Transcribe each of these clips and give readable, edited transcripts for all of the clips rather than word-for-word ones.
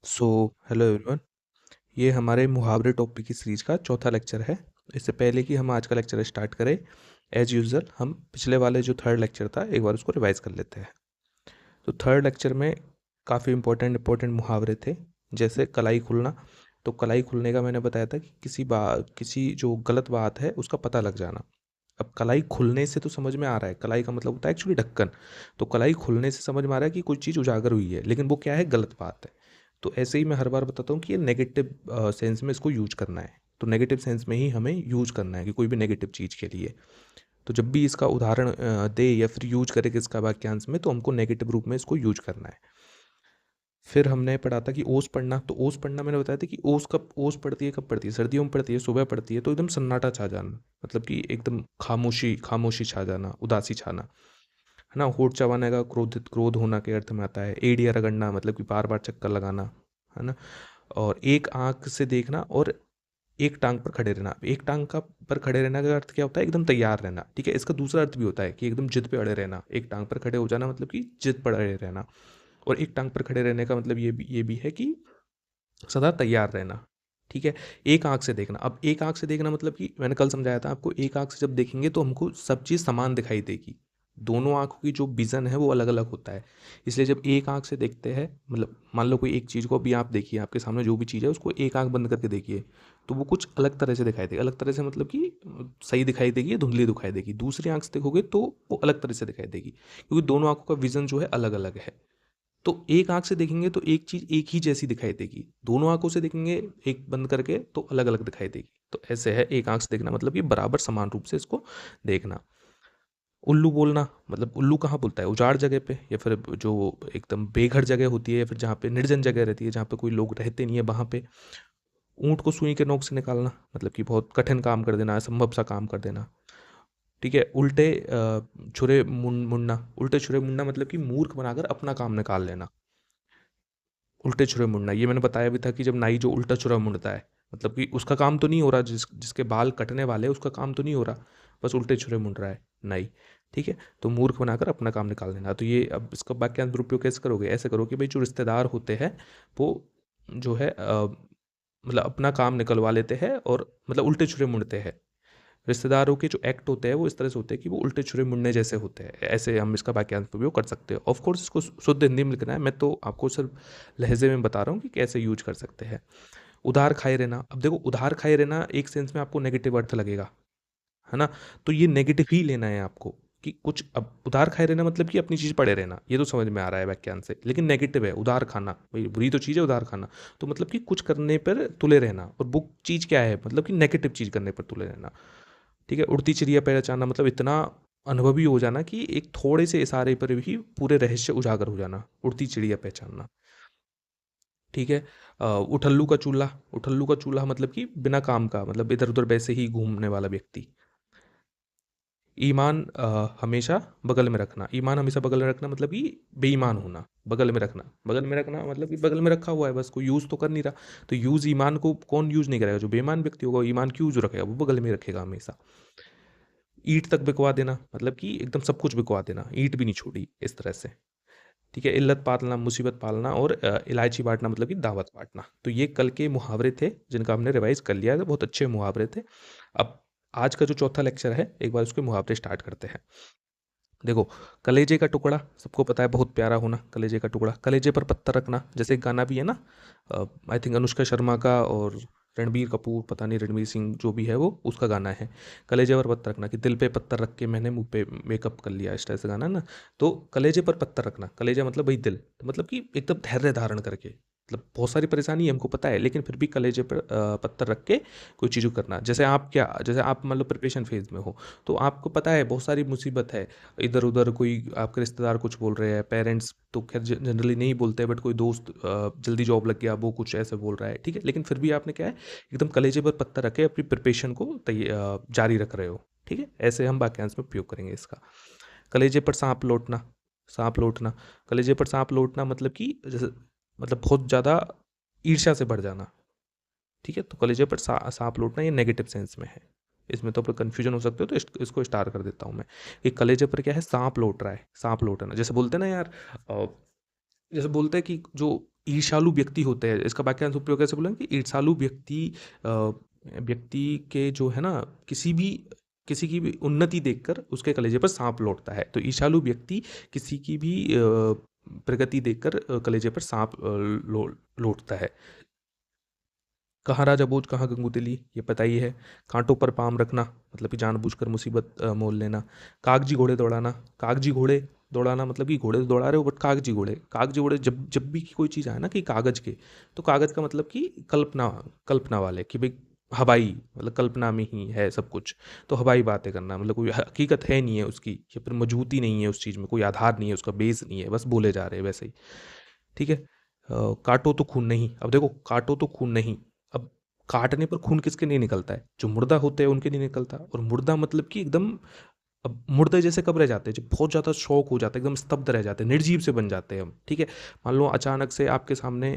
So hello everyone. ये हमारे मुहावरे टॉपिक की सीरीज का चौथा लेक्चर है। इससे पहले कि हम आज का लेक्चर स्टार्ट करें, एज यूजुअल हम पिछले वाले जो थर्ड लेक्चर था एक बार उसको रिवाइज कर लेते हैं। तो थर्ड लेक्चर में काफ़ी इंपॉर्टेंट मुहावरे थे, जैसे कलाई खुलना। तो कलाई खुलने का मैंने बताया था कि किसी जो गलत बात है उसका पता लग जाना। अब कलाई खुलने से तो समझ में आ रहा है, कलाई का मतलब होता है एक्चुअली ढक्कन। तो कलाई खुलने से समझ में आ रहा है कि कोई चीज़ उजागर हुई है, लेकिन वो क्या है, गलत बात है। तो ऐसे ही मैं हर बार बताता हूँ कि ये नेगेटिव सेंस में इसको यूज करना है। तो नेगेटिव सेंस में ही हमें यूज करना है कि कोई भी नेगेटिव चीज़ के लिए। तो जब भी इसका उदाहरण दे या फिर यूज करे किसका वाक्यांश में, तो हमको नेगेटिव रूप में इसको यूज करना है। फिर हमने पढ़ा था कि ओस पढ़ना। तो ओस पढ़ना मैंने बताया था कि ओस पड़ती है, कब पड़ती है, सर्दियों में पड़ती है, सुबह पड़ती है, तो एकदम सन्नाटा छा जाना, मतलब कि एकदम खामोशी खामोशी छा जाना, उदासी छाना, है ना। होठ चबाने का क्रोधित क्रोध होना के अर्थ में आता है। एड़िया रगड़ना मतलब कि बार बार चक्कर लगाना, है ना। और एक आंख से देखना और एक टांग पर खड़े रहना। एक टांग का पर खड़े रहना का अर्थ क्या होता है, एकदम तैयार रहना। ठीक है, इसका दूसरा अर्थ भी होता है कि एकदम जिद पे अड़े रहना। एक टांग पर खड़े हो जाना मतलब कि जिद पर अड़े रहना। और एक टांग पर खड़े रहने का मतलब ये भी है कि सदा तैयार रहना। ठीक है। एक आंख से देखना। अब एक आंख से देखना मतलब कि मैंने कल समझाया था आपको, एक आंख से जब देखेंगे तो हमको सब चीज़ समान दिखाई देगी। दोनों आंखों की जो विज़न है वो अलग अलग होता है। इसलिए जब एक आंख से देखते हैं, मतलब मान लो कोई एक चीज़ को अभी आप देखिए, आपके सामने जो भी चीज़ है उसको एक आंख बंद करके देखिए, तो वो कुछ अलग तरह से दिखाई देगी। अलग तरह से मतलब कि सही दिखाई देगी या धुंधली दिखाई देगी। दूसरी आंख से देखोगे तो वो अलग तरह से दिखाई देगी, क्योंकि दोनों आंखों का विज़न जो है अलग अलग है। तो एक आंख से देखेंगे तो एक चीज एक ही जैसी दिखाई देगी, दोनों आंखों से देखेंगे एक बंद करके तो अलग अलग दिखाई देगी। तो ऐसे है, एक आंख से देखना मतलब ये बराबर समान रूप से इसको देखना। उल्लू बोलना मतलब उल्लू कहाँ बोलता है, उजाड़ जगह पे या फिर जो एकदम बेघर जगह होती है, या फिर जहाँ पे निर्जन जगह रहती है, जहाँ पे कोई लोग रहते नहीं है, वहां पे। ऊंट को सुई के नोक से निकालना मतलब कि बहुत कठिन काम कर देना, असंभव सा काम कर देना। ठीक है। उल्टे छुरे मुड़ना। उल्टे छुरे मुड़ना मतलब कि मूर्ख बनाकर अपना काम निकाल लेना। उल्टे छुरे मुड़ना ये मैंने बताया भी था कि जब नाई जो उल्टा छुरा मुड़ता है, मतलब कि उसका काम तो नहीं हो रहा, जिसके बाल कटने वाले हैं उसका काम तो नहीं हो रहा, बस उल्टे छुरे मुड़ रहा है नाई। ठीक है। तो मूर्ख बनाकर अपना काम निकाल लेना। तो ये अब इसका वाक्यांश दुरुपयोग कैसे करोगे, ऐसे करो कि भाई जो रिश्तेदार होते हैं वो जो है मतलब अपना काम निकलवा लेते हैं और मतलब उल्टे छुरे मुड़ते हैं। रिश्तेदारों के जो एक्ट होते हैं वो इस तरह से होते हैं कि वो उल्टे छुरे मुड़ने जैसे होते हैं। ऐसे हम इसका वाक्यांश उपयोग कर सकते हैं। ऑफ कोर्स इसको शुद्ध हिंदी में लिखना है, मैं तो आपको सिर्फ लहजे में बता रहा हूँ कि कैसे यूज कर सकते हैं। उधार खाए रहना। अब देखो, उधार खाए रहना एक सेंस में आपको नेगेटिव अर्थ लगेगा, है ना। तो ये नेगेटिव ही लेना है आपको, कि कुछ, अब उधार खाए रहना मतलब कि अपनी चीज पड़े रहना, ये तो समझ में आ रहा है वाक्यांश से, लेकिन नेगेटिव है उधार खाना, भाई बुरी तो चीज है उधार खाना। तो मतलब कि कुछ करने पर तुले रहना, और वो चीज क्या है, मतलब कि नेगेटिव चीज करने पर तुले रहना। ठीक है। उड़ती चिड़िया पहचानना मतलब इतना अनुभवी हो जाना कि एक थोड़े से इशारे पर भी पूरे रहस्य उजागर हो जाना, उड़ती चिड़िया पहचानना। ठीक है। उठल्लू का चूल्हा। उठल्लू का चूल्हा मतलब कि बिना काम का, मतलब इधर उधर वैसे ही घूमने वाला व्यक्ति। ईमान हमेशा बगल में रखना। ईमान हमेशा बगल में रखना मतलब कि बेईमान होना। बगल में रखना, बगल में रखना मतलब कि बगल में रखा हुआ है, बस कोई यूज़ तो कर नहीं रहा। तो यूज़ ईमान को कौन यूज़ नहीं करेगा, जो बेईमान व्यक्ति होगा। ईमान क्यों यूज़ रखेगा, वो बगल में रखेगा हमेशा। ईंट तक बिकवा देना मतलब कि एकदम सब कुछ बिकवा देना, ईंट भी नहीं छोड़ी, इस तरह से। ठीक है। इल्लत पालना, मुसीबत पालना, और इलायची बांटना मतलब कि दावत बांटना। तो ये कल के मुहावरे थे जिनका हमने रिवाइज कर लिया था, बहुत अच्छे मुहावरे थे। अब आज का जो चौथा लेक्चर है, एक बार उसके मुहावरे स्टार्ट करते हैं। देखो, कलेजे का टुकड़ा सबको पता है, बहुत प्यारा होना। कलेजे का टुकड़ा, कलेजे पर पत्थर रखना, जैसे एक गाना भी है ना, आई थिंक अनुष्का शर्मा का और रणबीर कपूर, पता नहीं रणबीर सिंह जो भी है वो, उसका गाना है। कलेजे पर पत्थर रखना, कि दिल पे पत्थर रख के मैंने मुंह पे मेकअप कर लिया, इस तरह से गाना है ना। तो कलेजे पर पत्थर रखना, कलेजा मतलब वही दिल, तो मतलब कि एकदम धैर्य धारण करके, मतलब बहुत सारी परेशानी है हमको पता है, लेकिन फिर भी कलेजे पर पत्थर रख के कोई चीज़ को करना। जैसे आप क्या, जैसे आप मतलब प्रिपरेशन फेज में हो, तो आपको पता है बहुत सारी मुसीबत है। इधर उधर कोई आपके रिश्तेदार कुछ बोल रहे हैं, पेरेंट्स तो खैर जनरली नहीं बोलते हैं, बट कोई दोस्त जल्दी जॉब लग गया वो कुछ ऐसे बोल रहा है, ठीक है, लेकिन फिर भी आपने क्या है, एकदम कलेजे पर पत्थर रखे अपनी प्रिपरेशन को जारी रख रहे हो। ठीक है। ऐसे हम वाक्यांश में उपयोग करेंगे इसका। कलेजे पर सांप लौटना। सांप लौटना, कलेजे पर सांप लौटना मतलब कि जैसे, मतलब बहुत ज़्यादा ईर्ष्या से बढ़ जाना। ठीक है। तो कलेजे पर सांप लौटना ये नेगेटिव सेंस में है। इसमें तो आप कन्फ्यूजन हो सकते हो, तो इसको स्टार कर देता हूँ मैं। कि कलेजे पर क्या है, सांप लौट रहा है, सांप लौटना, जैसे बोलते हैं ना यार, जैसे बोलते हैं कि जो ईर्ष्यालु व्यक्ति होते हैं, इसका वाक्यांश उपयोग कैसे बोलेंगे कि ईर्ष्यालु व्यक्ति के जो है ना, किसी की भी उन्नति देखकर उसके कलेजे पर सांप लौटता है। तो ईर्ष्यालु व्यक्ति किसी की भी प्रगति देखकर कलेजे पर सांप लौटता है। कहाँ राजा भोज कहाँ गंगू तेली, ये पता ही है। कांटों पर पाम रखना मतलब कि जानबूझकर मुसीबत मोल लेना। कागजी घोड़े दौड़ाना, कागजी घोड़े दौड़ाना मतलब कि घोड़े तो दौड़ा रहे हो बट कागजी घोड़े जब जब भी कोई चीज़ आए ना कि कागज के, तो कागज का मतलब कि कल्पना, कल्पना वाले कि भाई हवाई, मतलब कल्पना में ही है सब कुछ। तो हवाई बातें करना मतलब कोई हकीकत है नहीं है उसकी, या फिर मजबूती नहीं है उस चीज़ में, कोई आधार नहीं है, उसका बेस नहीं है, बस बोले जा रहे हैं वैसे ही। ठीक है। काटो तो खून नहीं, अब देखो काटो तो खून नहीं, अब काटने पर खून किसके नहीं निकलता है, जो मुर्दा होते हैं उनके नहीं निकलता। और मुर्दा मतलब कि एकदम, अब मुर्दे जैसे कब रह जाते हैं, जब बहुत ज़्यादा शौक हो जाता है, एकदम स्तब्ध रह जाते हैं, निर्जीव से बन जाते हैं हम। ठीक है। मान लो अचानक से आपके सामने,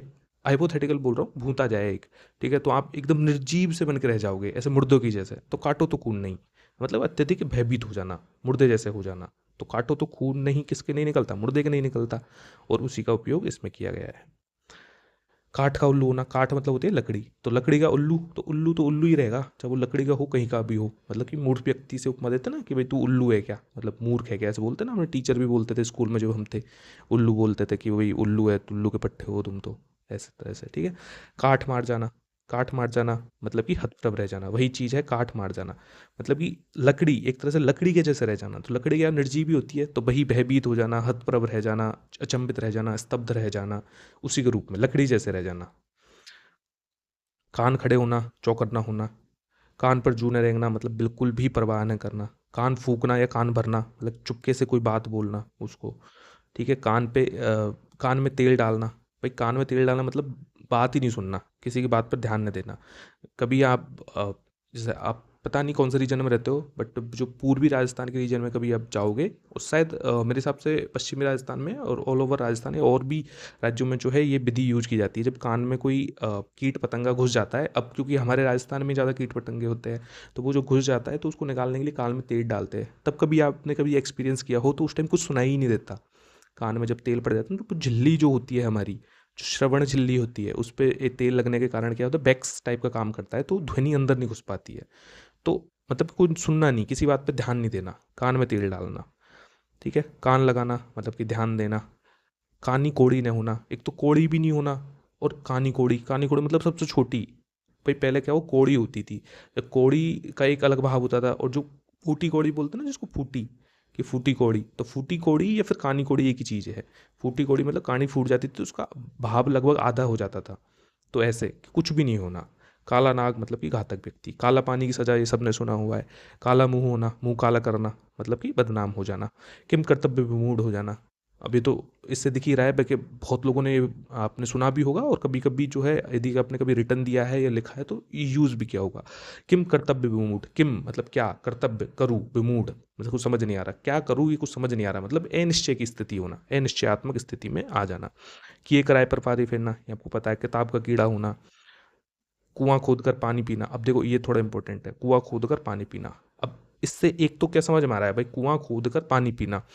हाइपोथेटिकल बोल रहा हूँ, भूत आ जाए एक, ठीक है, तो आप एकदम निर्जीव से बन के रह जाओगे ऐसे मुर्दों की जैसे। तो काटो तो खून नहीं मतलब अत्यधिक भयभीत हो जाना, मुर्दे जैसे हो जाना। तो काटो तो खून नहीं किसके नहीं निकलता, मुर्दे के नहीं निकलता। और उसी का उपयोग इसमें किया गया है। काठ का उल्लू होना, काठ मतलब होती है लकड़ी, तो लकड़ी का उल्लू, तो उल्लू ही रहेगा चाहे वो लकड़ी का हो कहीं का भी हो। मतलब कि मूर्ख व्यक्ति से उपमा देते ना कि भाई तू उल्लू है क्या, मतलब मूर्ख है क्या, ऐसे बोलते ना, हमें टीचर भी बोलते थे स्कूल में जब हम थे, उल्लू बोलते थे कि भाई उल्लू है, उल्लू के पट्टे हो तुम तो, ऐसे तरह से। ठीक है। काठ मार जाना, काठ मार जाना मतलब कि हतप्रभ रह जाना, वही चीज़ है काठ मार जाना। मतलब कि लकड़ी, एक तरह से लकड़ी के जैसे रह जाना, तो लकड़ी क्या निर्जीव भी होती है, तो वही भयभीत हो जाना, हतप्रभ रह जाना, अचंभित रह जाना, स्तब्ध रह जाना, उसी के रूप में लकड़ी जैसे रह जाना। कान खड़े होना, चौकन्ना होना। कान पर जूं न रेंगना मतलब बिल्कुल भी परवाह न करना। कान फूकना या कान भरना मतलब चुपके से कोई बात बोलना उसको। ठीक है। कान में तेल डालना, भाई कान में तेल डालना मतलब बात ही नहीं सुनना, किसी की बात पर ध्यान न देना। कभी आप जैसे आप पता नहीं कौन से रीजन में रहते हो, बट जो पूर्वी राजस्थान के रीजन में कभी आप जाओगे, उस शायद मेरे हिसाब से पश्चिमी राजस्थान में और ऑल ओवर राजस्थान है, और भी राज्यों में जो है ये विधि यूज की जाती है। जब कान में कोई कीट पतंगा घुस जाता है, अब क्योंकि हमारे राजस्थान में ज़्यादा कीट पतंगे होते हैं, तो वो जो घुस जाता है तो उसको निकालने के लिए कान में तेल डालते हैं। तब कभी आपने कभी एक्सपीरियंस किया हो तो उस टाइम कुछ सुनाई ही नहीं देता। कान में जब तेल पड़ जाता है तो झिल्ली जो होती है हमारी, जो श्रवण झिल्ली होती है, उस पे तेल लगने के कारण क्या होता है, बैक्स टाइप का काम करता है, तो ध्वनि अंदर नहीं घुस पाती है। तो मतलब कोई सुनना नहीं, किसी बात पे ध्यान नहीं देना, कान में तेल डालना। ठीक है। कान लगाना मतलब कि ध्यान देना। कानी कोड़ी न होना, एक तो कोड़ी भी नहीं होना, और कानी कोड़ी मतलब सबसे छोटी। भाई पहले क्या वो कोड़ी होती थी, कोड़ी का एक अलग भाव होता था, और जो फूटी कोड़ी बोलते हैं ना जिसको, फूटी, कि फूटी कोड़ी, तो फूटी कोड़ी या फिर कानी कोड़ी एक ही चीज़ है। फूटी कोड़ी मतलब कहानी फूट जाती थी तो उसका भाव लगभग आधा हो जाता था। तो ऐसे कि कुछ भी नहीं होना। काला नाग मतलब कि घातक व्यक्ति। काला पानी की सजा ये सबने सुना हुआ है। काला मुंह होना, मुंह काला करना मतलब कि बदनाम हो जाना। किम कर्तव्य विमूढ़ हो जाना, अभी तो इससे दिख ही रहा है कि बहुत लोगों ने आपने सुना भी होगा, और कभी कभी जो है यदि आपने कभी रिटर्न दिया है या लिखा है तो यूज़ भी किया होगा। किम कर्तव्य विमूढ़, किम मतलब क्या, कर्तव्य करूँ, विमूढ़ मतलब कुछ समझ नहीं आ रहा, क्या करूँ ये कुछ समझ नहीं आ रहा, मतलब अनिश्चय की स्थिति होना, अनिश्चयात्मक स्थिति में आ जाना। किए कराए पर पारी फेरना, ये आपको पता है, किताब का कीड़ा होना। कुआं खोद कर पानी पीना, अब देखो ये थोड़ा इंपॉर्टेंट है, कुआं खोद कर पानी पीना। अब इससे एक तो क्या समझ में आ रहा है भाई, कुआं खोद कर पानी पीना।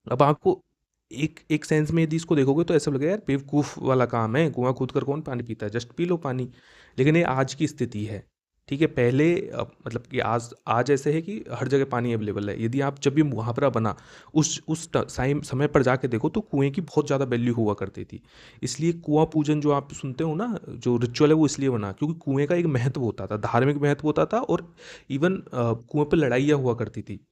अब आपको एक एक सेंस में यदि इसको देखोगे तो ऐसा लगेगा यार बेवकूफ़ वाला काम है, कुआं खोद कर कौन पानी पीता है, जस्ट पी लो पानी। लेकिन ये आज की स्थिति है। ठीक है। पहले मतलब कि आज आज ऐसे है कि हर जगह पानी अवेलेबल है, यदि आप जब भी मुहावरा बना समय पर जाके देखो तो कुएं की बहुत ज़्यादा वैल्यू हुआ करती थी। इसलिए कुआं पूजन जो आप सुनते हो ना, जो रिचुअल है वो इसलिए बना क्योंकि कुएं का एक महत्व होता था, धार्मिक महत्व होता था, और इवन कुएं पर लड़ाइयाँ हुआ करती थी,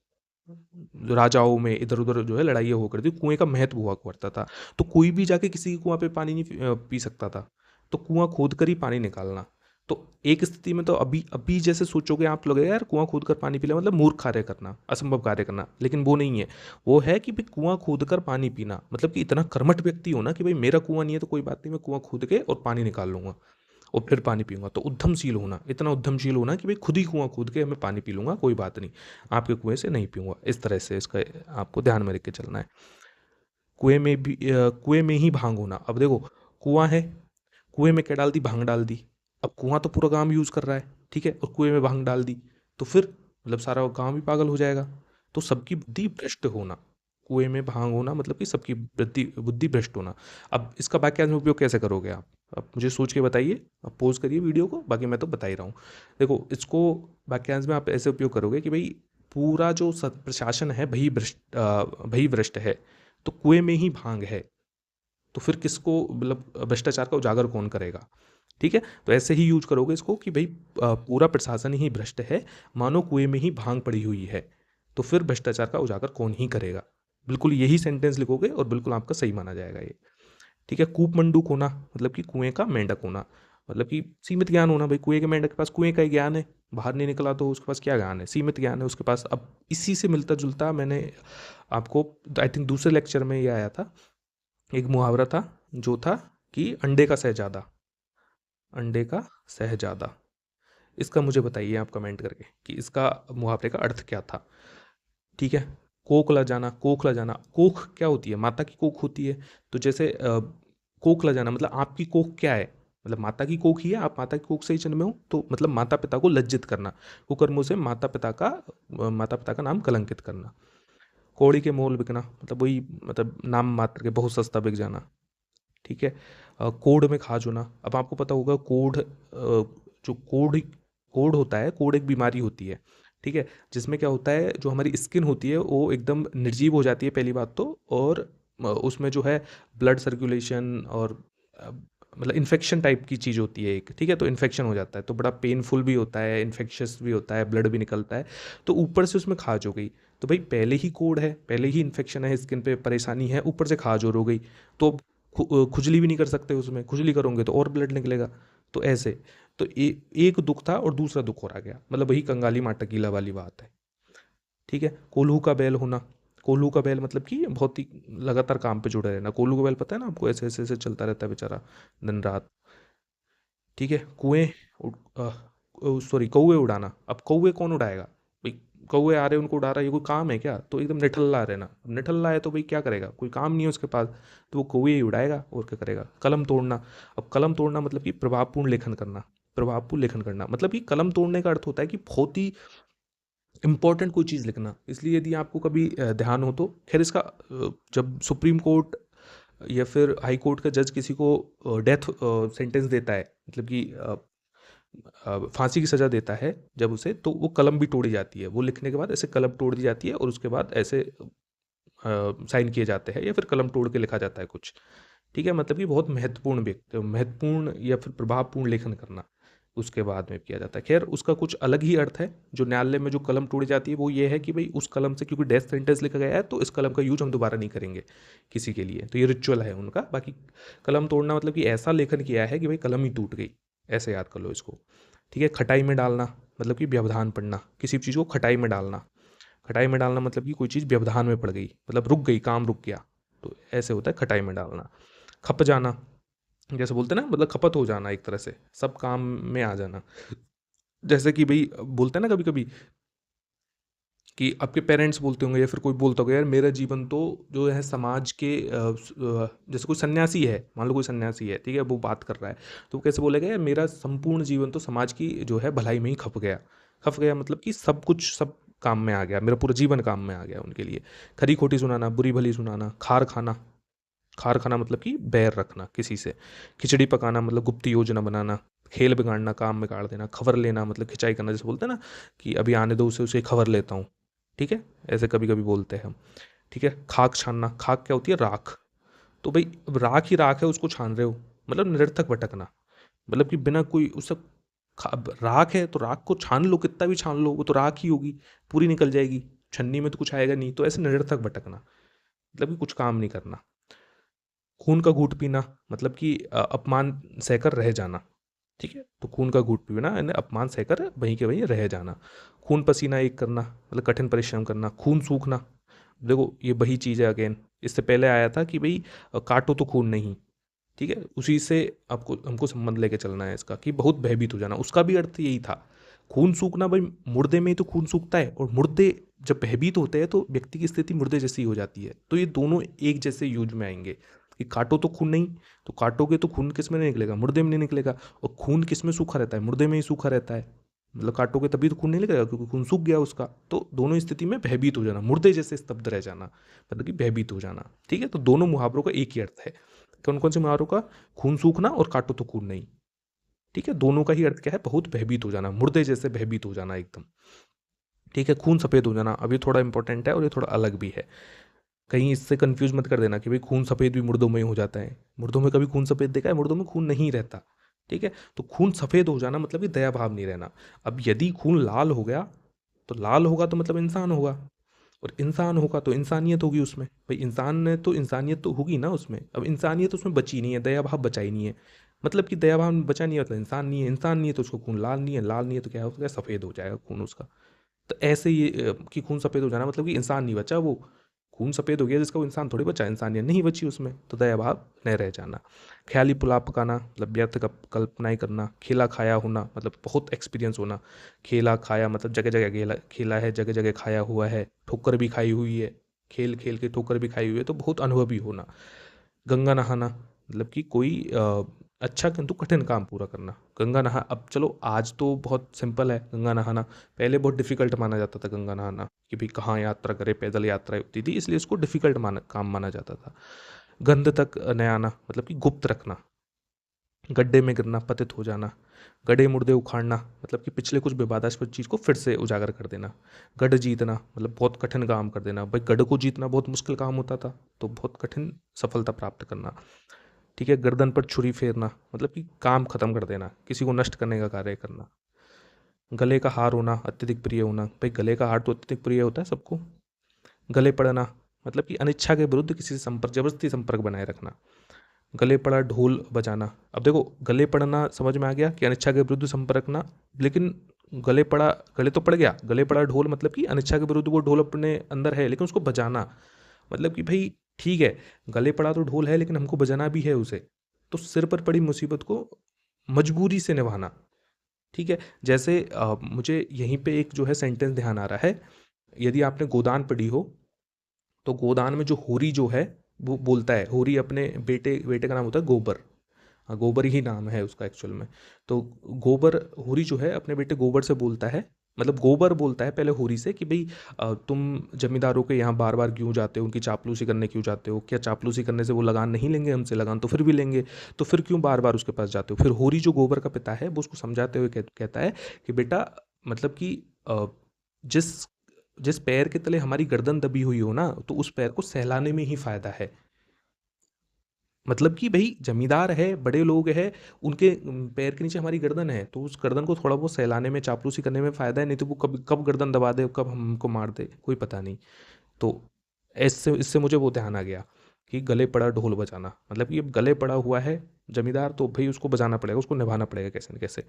राजाओं में इधर उधर जो है लड़ाइयाँ हुआ करती थी, कुएं का महत्व हुआ करता था। तो कोई भी जाके किसी के कुआं पे पानी नहीं पी सकता था। तो कुआं खोद कर ही पानी निकालना। तो एक स्थिति में तो अभी अभी जैसे सोचोगे आप लोग यार कुआं खोद कर पानी पी ले मतलब मूर्ख कार्य करना, असंभव कार्य करना, लेकिन वो नहीं है। वो है कि भाई कुआं खोद कर पानी पीना मतलब कि इतना कर्मठ व्यक्ति हो ना कि भाई मेरा कुआं नहीं है तो कोई बात नहीं, मैं कुआं खोद के और पानी निकाल लूंगा और फिर पानी पीऊँगा। तो उद्यमशील होना, इतना उद्यमशील होना कि भाई खुद ही कुआँ खोद के मैं पानी पी लूँगा, कोई बात नहीं, आपके कुएँ से नहीं पीऊँगा। इस तरह से इसका आपको ध्यान में रख के चलना है। कुएँ में ही भांग होना। अब देखो कुआँ है, कुएँ में क्या डाल दी, भांग डाल दी। अब कुआँ तो पूरा गाँव यूज़ कर रहा है, ठीक है, और कुएँ में भांग डाल दी, तो फिर मतलब सारा गाँव भी पागल हो जाएगा। तो सबकी बुद्धि भ्रष्ट होना, कुएं में भांग होना मतलब कि सबकी बुद्धि बुद्धि भ्रष्ट होना। अब इसका वाक्यांश में उपयोग कैसे करोगे आप? अब मुझे सोच के बताइए। अब पॉज करिए वीडियो को, बाकी मैं तो बता ही रहा हूँ। देखो, इसको वाक्यांश में आप ऐसे उपयोग करोगे कि भाई पूरा जो प्रशासन है वही वही भ्रष्ट है, तो कुएं में ही भांग है, तो फिर किसको मतलब भ्रष्टाचार का उजागर कौन करेगा? ठीक है, तो ऐसे ही यूज करोगे इसको कि भाई पूरा प्रशासन ही भ्रष्ट है, मानो कुएं में ही भांग पड़ी हुई है, तो फिर भ्रष्टाचार का उजागर कौन ही करेगा। बिल्कुल यही सेंटेंस लिखोगे और बिल्कुल आपका सही माना जाएगा ये। ठीक है, कूप मंडूक होना मतलब कि कुएं का मेंढक होना, मतलब कि सीमित ज्ञान होना। भाई कुएं के मेंढक के पास कुएं का ही ज्ञान है, बाहर नहीं निकला तो उसके पास क्या ज्ञान है, सीमित ज्ञान है उसके पास। अब इसी से मिलता जुलता मैंने आपको आई थिंक दूसरे लेक्चर में ये आया था, एक मुहावरा था जो था कि अंडे का शहजादा, अंडे का शहजादा। इसका मुझे बताइए आप कमेंट करके कि इसका मुहावरे का अर्थ क्या था। ठीक है, कोखला जाना, कोखला जाना, कोख क्या होती है? माता की कोख होती है। तो जैसे कोखला जाना मतलब आपकी कोख क्या है, मतलब माता की कोख ही है, आप माता की कोख से ही जन्मे हो, तो मतलब माता पिता को लज्जित करना, कुकर्मों से माता पिता का नाम कलंकित करना। कौड़ी के मोल बिकना मतलब वही, मतलब नाम मात्र के बहुत सस्ता बिक जाना। ठीक है, कोढ़ में खाज होना। अब आपको पता होगा कोढ़, जो कोढ़ होता है, कोढ़ एक बीमारी होती है। ठीक है, जिसमें क्या होता है, जो हमारी स्किन होती है वो एकदम निर्जीव हो जाती है पहली बात तो, और उसमें जो है ब्लड सर्कुलेशन और मतलब इन्फेक्शन टाइप की चीज़ होती है एक। ठीक है, तो इन्फेक्शन हो जाता है तो बड़ा पेनफुल भी होता है, इन्फेक्शस भी होता है, ब्लड भी निकलता है। तो ऊपर से उसमें खाज हो गई, तो भाई पहले ही कोढ़ है, पहले ही इन्फेक्शन है, स्किन पे परेशानी है, ऊपर से खाज और हो गई, तो खुजली भी नहीं कर सकते, उसमें खुजली करोगे तो और ब्लड निकलेगा। तो ऐसे, तो एक दुख था और दूसरा दुख हो रहा गया, मतलब वही कंगाली माटा गीला वाली बात है। ठीक है, कोल्हू का बैल होना। कोल्हू का बैल मतलब कि बहुत ही लगातार काम पे जुड़े रहना। कोल्हू का बैल पता है ना आपको, ऐसे ऐसे ऐसे चलता रहता है बेचारा दिन रात। ठीक है, सॉरी, कौवे उड़ाना। अब कौवे कौन उड़ाएगा भाई? कौवे आ रहे उनको उड़ा रहा है, ये कोई काम है क्या? तो एकदम निठल्ला रहे ना, अब निठल्ला है तो भाई क्या करेगा, कोई काम नहीं है उसके पास, तो वो कौवे ही उड़ाएगा और क्या करेगा। कलम तोड़ना। अब कलम तोड़ना मतलब कि प्रभावपूर्ण लेखन करना, प्रभावपूर्ण लेखन करना मतलब कि कलम तोड़ने का अर्थ होता है कि बहुत ही इंपॉर्टेंट कोई चीज़ लिखना। इसलिए यदि आपको कभी ध्यान हो तो, खैर इसका जब सुप्रीम कोर्ट या फिर हाई कोर्ट का जज किसी को डेथ सेंटेंस देता है, मतलब कि फांसी की सज़ा देता है जब उसे, तो वो कलम भी तोड़ी जाती है, वो लिखने के बाद ऐसे कलम तोड़ दी जाती है और उसके बाद ऐसे साइन किए जाते हैं, या फिर कलम तोड़ के लिखा जाता है कुछ। ठीक है, मतलब कि बहुत महत्वपूर्ण व्यक्ति, महत्वपूर्ण या फिर प्रभावपूर्ण लेखन करना उसके बाद में किया जाता है। खैर उसका कुछ अलग ही अर्थ है। जो न्यायालय में जो कलम तोड़ी जाती है वो ये है कि भाई उस कलम से क्योंकि डेथ सेंटेंस लिखा गया है, तो इस कलम का यूज हम दोबारा नहीं करेंगे किसी के लिए, तो ये रिचुअल है उनका। बाकी कलम तोड़ना मतलब कि ऐसा लेखन किया है कि भाई कलम ही टूट गई, ऐसे याद कर लो इसको। ठीक है, खटाई में डालना मतलब कि व्यवधान पढ़ना, किसी चीज़ को खटाई में डालना। खटाई में डालना मतलब कि कोई चीज़ व्यवधान में पड़ गई, मतलब रुक गई, काम रुक गया, तो ऐसे होता है खटाई में डालना। खप जाना, जैसे बोलते हैं ना, मतलब खपत हो जाना, एक तरह से सब काम में आ जाना। जैसे कि भाई बोलते हैं ना कभी कभी कि आपके पेरेंट्स बोलते होंगे या फिर कोई बोलता होगा, यार मेरा जीवन तो जो है समाज के जैसे कोई सन्यासी है, मान लो कोई सन्यासी है, ठीक है, वो बात कर रहा है, तो वो कैसे बोलेगा, यार मेरा संपूर्ण जीवन तो समाज की जो है भलाई में ही खप गया। खप गया मतलब कि सब कुछ, सब काम में आ गया, मेरा पूरा जीवन काम में आ गया उनके लिए। खरी खोटी सुनाना, बुरी भली सुनाना। खार खाना, खार खाना मतलब कि बैर रखना किसी से। खिचड़ी पकाना मतलब गुप्त योजना बनाना। खेल बिगाड़ना, काम बिगाड़ देना। खबर लेना मतलब खिंचाई करना, जैसे बोलते हैं ना कि अभी आने दो उसे, उसे खबर लेता हूँ। ठीक है, ऐसे कभी कभी बोलते हैं हम। ठीक है, खाक छानना। खाक क्या होती है? राख। तो भाई अब राख ही राख है, उसको छान रहे हो, मतलब निरर्थक भटकना, मतलब कि बिना कोई उससे अब राख है तो राख को छान लो, कितना भी छान लो वो तो राख ही होगी, पूरी निकल जाएगी, छन्नी में तो कुछ आएगा नहीं, तो ऐसे निरर्थक भटकना, मतलब कि कुछ काम नहीं करना। खून का घूंट पीना मतलब कि अपमान सहकर रह जाना। ठीक है, तो खून का घूंट पीना यानी अपमान सहकर वहीं के वहीं रह जाना। खून पसीना एक करना मतलब कठिन परिश्रम करना। खून सूखना, देखो ये वही चीज़ है अगेन, इससे पहले आया था कि भाई काटो तो खून नहीं। ठीक है, उसी से आपको हमको संबंध लेके चलना है इसका, कि बहुत भयभीत हो जाना, उसका भी अर्थ यही था। खून सूखना, भाई मुर्दे में ही तो खून सूखता है, और मुर्दे जब भयभीत होते हैं तो व्यक्ति की स्थिति मुर्दे जैसी हो जाती है, तो ये दोनों एक जैसे यूज में आएंगे कि काटो तो खून नहीं, तो काटोगे तो खून किस में नहीं निकलेगा? मुर्दे में नहीं निकलेगा। और खून किस में सूखा रहता है? मुर्दे में ही सूखा रहता है। मतलब काटोगे तभी तो खून नहीं निकलेगा, क्योंकि खून सूख गया उसका। तो दोनों स्थिति में भयभीत हो जाना, मुर्दे जैसे स्तब्ध रह जाना, मतलब कि भयभीत हो जाना। ठीक है, तो दोनों मुहावरों का एक ही अर्थ है। कौन कौन से मुहावरों का? खून सूखना और काटो तो खून नहीं। ठीक है, दोनों का ही अर्थ क्या है? बहुत भयभीत हो जाना, मुर्दे जैसे भयभीत हो जाना एकदम। ठीक है, खून सफेद हो जाना अभी थोड़ा इंपॉर्टेंट है और ये थोड़ा अलग भी है। कहीं इससे कंफ्यूज मत कर देना कि भाई खून सफेद भी मुर्दों में हो जाता है। मुर्दों में कभी खून सफेद देखा है? मुर्दों में खून नहीं रहता। ठीक है, तो खून सफेद हो जाना मतलब कि दया भाव नहीं रहना। अब यदि खून लाल हो गया, तो लाल होगा तो मतलब इंसान होगा, और इंसान होगा तो इंसानियत होगी उसमें। भाई इंसान ने तो इंसानियत तो होगी ना उसमें। अब इंसानियत उसमें बची नहीं है, दया भाव बचा ही नहीं है। मतलब कि दया भाव बचा नहीं है मतलब इंसान नहीं है, इंसान नहीं है तो उसको खून लाल नहीं है, लाल नहीं है तो क्या हो गया? सफ़ेद हो जाएगा खून उसका। तो ऐसे ही कि खून सफ़ेद हो जाना मतलब कि इंसान नहीं बचा वो। खून सफ़ेद हो गया जिसका, वो इंसान थोड़ी बचा, इंसानियत नहीं बची उसमें, तो दया भाव न रह जाना। ख्याली पुलाव पकाना मतलब व्यर्थ कल्पनाएं करना। खेला खाया होना मतलब बहुत एक्सपीरियंस होना। खेला खाया मतलब जगह जगह खेला खेला है, जगह जगह खाया हुआ है, ठोकर भी खाई हुई है। खेल खेल के ठोकर भी खाई हुई है, तो बहुत अनुभवी होना। गंगा नहाना मतलब कि कोई अच्छा किंतु कठिन काम पूरा करना। गंगा नहा, अब चलो आज तो बहुत सिंपल है गंगा नहाना, पहले बहुत डिफिकल्ट माना जाता था गंगा नहाना, कि भाई कहाँ यात्रा करे, पैदल यात्रा होती थी इसलिए इसको डिफिकल्ट काम माना जाता था। गंध तक न आना मतलब कि गुप्त रखना। गड्ढे में गिरना, पतित हो जाना। गड्ढे मुर्दे उखाड़ना मतलब कि पिछले कुछ विवादास्पद चीज़ को फिर से उजागर कर देना। गढ़ जीतना मतलब बहुत कठिन काम कर देना। भाई गढ़ को जीतना बहुत मुश्किल काम होता था, तो बहुत कठिन सफलता प्राप्त करना। ठीक है, गर्दन पर छुरी फेरना मतलब कि काम खत्म कर देना, किसी को नष्ट करने का कार्य करना। गले का हार होना, अत्यधिक प्रिय होना। भाई गले का हार तो अत्यधिक प्रिय होता है सबको। गले पड़ना मतलब कि अनिच्छा के विरुद्ध किसी से संपर्क, जबरदस्ती संपर्क बनाए रखना। गले पड़ा ढोल बजाना, अब देखो गले पड़ना समझ में आ गया कि अनिच्छा के विरुद्ध संपर्क रखना, लेकिन गले पड़ा, गले तो पड़ गया, गले पड़ा ढोल मतलब कि अनिच्छा के विरुद्ध वो ढोल अपने अंदर है लेकिन उसको बजाना। मतलब कि भाई ठीक है, गले पड़ा तो ढोल है लेकिन हमको बजाना भी है उसे। तो सिर पर पड़ी मुसीबत को मजबूरी से निभाना। ठीक है, जैसे मुझे यहीं पे एक जो है सेंटेंस ध्यान आ रहा है। यदि आपने गोदान पढ़ी हो, तो गोदान में जो होरी जो है वो बोलता है, होरी अपने बेटे बेटे का नाम होता है गोबर। हाँ, गोबर ही नाम है उसका एक्चुअल में। तो गोबर, होरी जो है अपने बेटे गोबर से बोलता है, मतलब गोबर बोलता है पहले होरी से कि भाई तुम जमींदारों के यहाँ बार बार क्यों जाते हो, उनकी चापलूसी करने क्यों जाते हो? क्या चापलूसी करने से वो लगान नहीं लेंगे हमसे? लगान तो फिर भी लेंगे, तो फिर क्यों बार बार उसके पास जाते हो? फिर होरी जो गोबर का पिता है वो उसको समझाते हुए कहता है कि बेटा, मतलब कि जिस जिस पैर के तले हमारी गर्दन दबी हुई हो ना, तो उस पैर को सहलाने में ही फायदा है। मतलब कि भाई जमींदार है, बड़े लोग हैं, उनके पैर के नीचे हमारी गर्दन है, तो उस गर्दन को थोड़ा बहुत सहलाने में, चापलूसी करने में फ़ायदा है, नहीं तो वो कब कब गर्दन दबा दे, कब हमको मार दे, कोई पता नहीं। तो इससे इससे मुझे वो ध्यान आ गया कि गले पड़ा ढोल बजाना, मतलब कि अब गले पड़ा हुआ है जमींदार, तो भाई उसको बजाना पड़ेगा, उसको निभाना पड़ेगा कैसे न कैसे।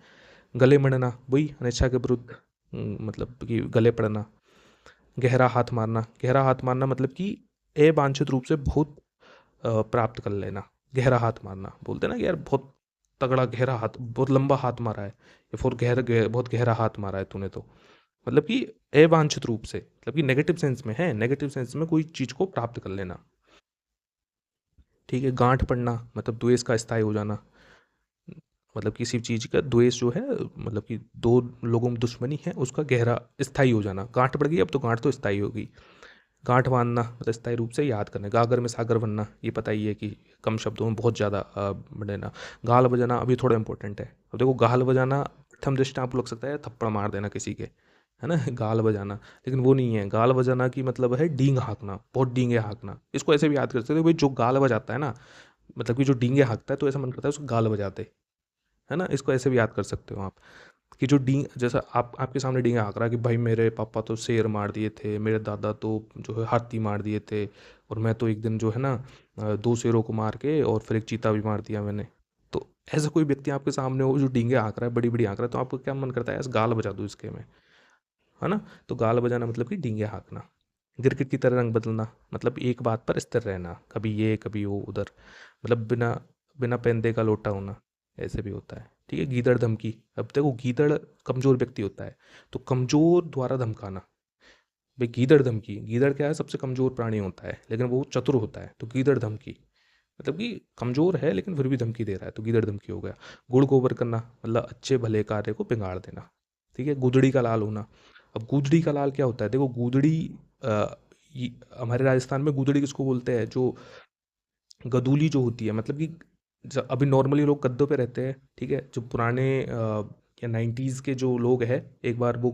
गले मिलना वही अनिच्छा के विरुद्ध, मतलब कि गले पड़ना। गहरा हाथ मारना, गहरा हाथ मारना मतलब कि अवांछित रूप से बहुत प्राप्त कर लेना। गहरा हाथ मारना, बोलते हैं ना कि यार बहुत तगड़ा गहरा हाथ, बहुत लंबा हाथ मारा है, या फिर बहुत गहरा हाथ मारा है तूने तो। मतलब कि अवांछित रूप से, मतलब कि नेगेटिव सेंस में है, नेगेटिव सेंस में कोई चीज़ को प्राप्त कर लेना। ठीक है, गांठ पड़ना मतलब द्वेष का स्थायी हो जाना। मतलब किसी चीज़ का द्वेष जो है, मतलब कि दो लोगों में दुश्मनी है, उसका गहरा स्थायी हो जाना। गांठ पड़ गई, अब तो गांठ तो स्थायी होगी। गांठ बांधना मतलब स्थायी रूप से याद करना। गागर में सागर बनना, ये पता ही है कि कम शब्दों में बहुत ज़्यादा बढ़ना। गाल बजाना अभी थोड़ा इंपॉर्टेंट है। अब देखो गाल बजाना प्रथम दृष्टया आपको लग सकता है थप्पड़ मार देना किसी के, है ना गाल बजाना, लेकिन वो नहीं है। गाल बजाना की मतलब है डींग हाँकना, बहुत डींगे हाँकना। इसको ऐसे भी याद कर सकते हो, भाई जो गाल बजाता है ना, मतलब कि जो डींगे हाँकता है, तो ऐसा मन करता है उसको गाल बजाते, है ना। इसको ऐसे भी याद कर सकते हो आप, कि जो डींग, जैसा आप आपके सामने डींग हाँक रहा है कि भाई मेरे पापा तो शेर मार दिए थे, मेरे दादा तो जो है हाथी मार दिए थे, और मैं तो एक दिन जो है ना दो शेरों को मार के और फिर एक चीता भी मार दिया मैंने। तो ऐसा कोई व्यक्ति आपके सामने हो जो डींगे हाँक रहा है, बड़ी बड़ी हाँक रहा है, तो आपको क्या मन करता है? ऐसा गाल बजा दूँ इसके में, है ना। तो गाल बजाना मतलब कि डींगे हाँकना। गिरगिट की तरह रंग बदलना मतलब एक बात पर स्थिर रहना, कभी ये कभी वो उधर, मतलब बिना बिना पेंदे का लोटा होना, ऐसे भी होता है। ठीक है, गीदड़ धमकी, अब देखो गीदड़ कमजोर व्यक्ति होता है, तो कमजोर द्वारा धमकाना। भाई गीदड़ धमकी, गीदड़ क्या है? सबसे कमजोर प्राणी होता है लेकिन वो चतुर होता है, तो गीदड़ धमकी मतलब कि कमजोर है लेकिन फिर भी धमकी दे रहा है, तो गीदड़ धमकी हो गया। गुड़ गोबर करना मतलब अच्छे भले कार्य को बिगाड़ देना। ठीक है, गूदड़ी का लाल होना। अब गूदड़ी का लाल क्या होता है, देखो गूदड़ी हमारे राजस्थान में गूदड़ी किसको बोलते हैं, जो गदूली जो होती है, मतलब कि अभी नॉर्मली लोग गद्दों पे रहते हैं, ठीक है, जो पुराने या 90s के जो लोग हैं, एक बार वो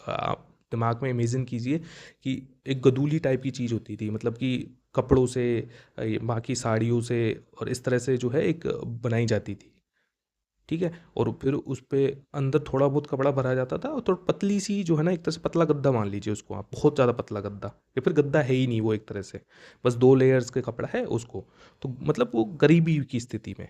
आप दिमाग में इमेजिन कीजिए कि एक गदूली टाइप की चीज़ होती थी, मतलब कि कपड़ों से, ये माँ की साड़ियों से और इस तरह से जो है एक बनाई जाती थी, ठीक है, और फिर उस पे अंदर थोड़ा बहुत कपड़ा भरा जाता था और थोड़ा पतली सी जो है ना, एक तरह से पतला गद्दा मान लीजिए उसको आप, बहुत ज़्यादा पतला गद्दा, या फिर गद्दा है ही नहीं वो, एक तरह से बस 2 लेयर्स के कपड़ा है उसको। तो मतलब वो गरीबी की स्थिति में,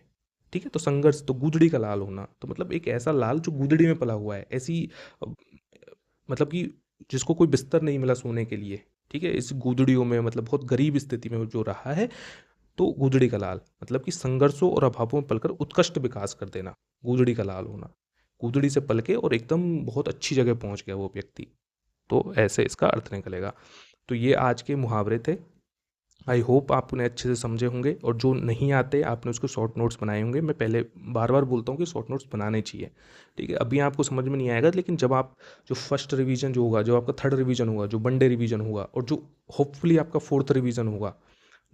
ठीक है, तो संघर्ष, तो गूदड़ी का लाल होना तो मतलब एक ऐसा लाल जो गूदड़ी में पला हुआ है, ऐसी मतलब कि जिसको कोई बिस्तर नहीं मिला सोने के लिए, ठीक है, इस गूदड़ियों में मतलब बहुत गरीब स्थिति में जो रहा है, तो गूदड़ी का लाल मतलब कि संघर्षों और अभावों में पलकर उत्कृष्ट विकास कर देना, गूदड़ी का लाल होना, गूदड़ी से पल के और एकदम बहुत अच्छी जगह पहुंच गया वो व्यक्ति। तो ऐसे इसका अर्थ निकलेगा। तो ये आज के मुहावरे थे। आई होप आप उन्हें अच्छे से समझे होंगे, और जो नहीं आते आपने उसको शॉर्ट नोट्स बनाए होंगे। मैं पहले बार बार बोलता हूँ कि शॉर्ट नोट्स बनाने चाहिए, ठीक है, अभी आपको समझ में नहीं आएगा, लेकिन जब आप जो फर्स्ट रिवीजन जो होगा, जो आपका थर्ड रिवीजन होगा, जो वनडे रिवीजन होगा, और जो होपफुली आपका फोर्थ रिवीजन होगा,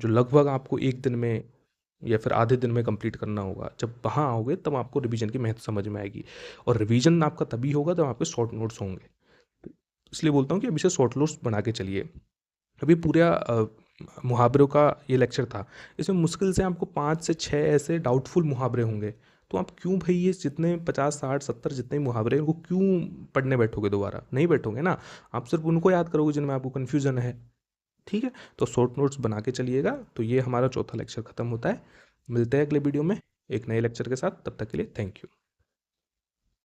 जो लगभग आपको एक दिन में या फिर आधे दिन में कंप्लीट करना होगा, जब वहाँ आओगे तब आपको रिवीजन की महत्व समझ में आएगी। और रिवीजन आपका तभी होगा जब आपके शॉर्ट नोट्स होंगे। तो इसलिए बोलता हूँ कि अभी से शॉर्ट नोट्स बना के चलिए। अभी पूरा मुहावरों का ये लेक्चर था, इसमें मुश्किल से आपको 5 से 6 ऐसे डाउटफुल मुहावरे होंगे। तो आप क्यों भाई ये जितने 50 60 70 जितने मुहावरे हैं उनको क्यों पढ़ने बैठोगे, दोबारा नहीं बैठोगे ना। आप सिर्फ उनको याद करोगे जिनमें आपको कन्फ्यूजन है, ठीक है। तो शॉर्ट नोट्स बना के चलिएगा। तो ये हमारा चौथा लेक्चर खत्म होता है। मिलते हैं अगले वीडियो में एक नए लेक्चर के साथ, तब तक के लिए थैंक यू।